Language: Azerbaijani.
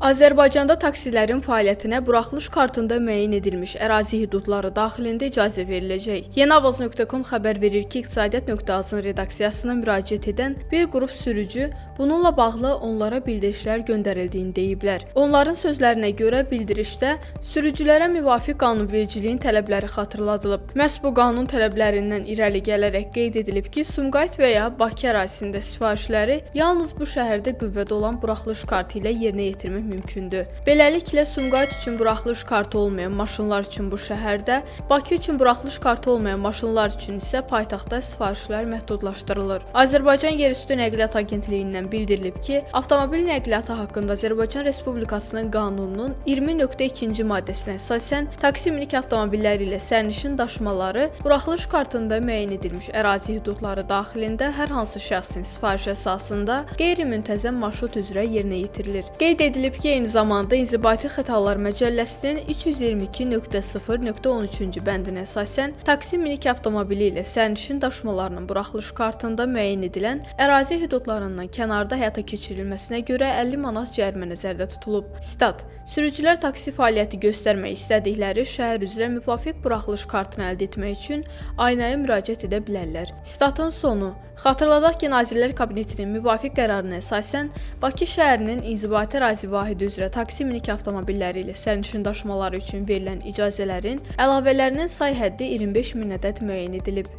Azərbaycanda taksilərin fəaliyyətinə buraxılış kartında müəyyən edilmiş ərazi hüdudları daxilində icazə veriləcək. Yenavaz.com xəbər verir ki, İqtisadiyyat.az-ın redaksiyasına müraciət edən bir qrup sürücü bununla bağlı onlara bildirişlər göndərildiyini deyiblər. Onların sözlərinə görə bildirişdə sürücülərə müvafiq qanunvericiliyin tələbləri xatırladılıb. Məhz bu qanun tələblərindən irəli gələrək qeyd edilib ki, Sumqayıt və ya Bakı ərazisində sifarişləri yalnız bu şəhərdə qüvvədə olan buraxılış kartı ilə yerinə yetirmək mümkündür. Beləliklə, Sumqayıt üçün buraxılış kartı olmayan maşınlar üçün bu şəhərdə, Bakı üçün buraxılış kartı olmayan maşınlar üçün isə paytaxtda sifarişlər məhdudlaşdırılır. Azərbaycan Yerüstü Nəqliyyat Agentliyindən bildirilib ki, avtomobil nəqliyyatı haqqında Azərbaycan Respublikasının qanununun 20.2-ci maddəsinə əsasən taksi minik avtomobilləri ilə sərnişin daşımaları buraxılış kartında müəyyən edilmiş ərazi hüdudları daxilində hər hansı şəxsin sifarişi əsasında qeyri-müntəzəm marşrut üzrə yerinə yetirilir. Qeyd edilib ki, eyni zamanda İnzibati Xətalar Məcəlləsinin 322.0.13-cü bəndinə əsasən taksi minik avtomobili ilə sərnişin daşımalarının buraxılış kartında müəyyən edilən ərazi hüdudlarından kənarda həyata keçirilməsinə görə 50 manat cərimə nəzərdə tutulub. Stat: Sürücülər taksi fəaliyyəti göstərmək istədikləri şəhər üzrə müvafiq buraxılış kartını əldə etmək üçün aynaya müraciət edə bilərlər. Statın sonu. Xatırladaq ki, Nazirlər Kabinetinin müvafiq qərarına əsasən Bakı şəhərinin inzibati ərazi vahidi üzrə taksi minik avtomobilləri ilə sərnişin daşımaları üçün verilən icazələrin əlavələrinin say həddi 25 min ədəd müəyyən edilib.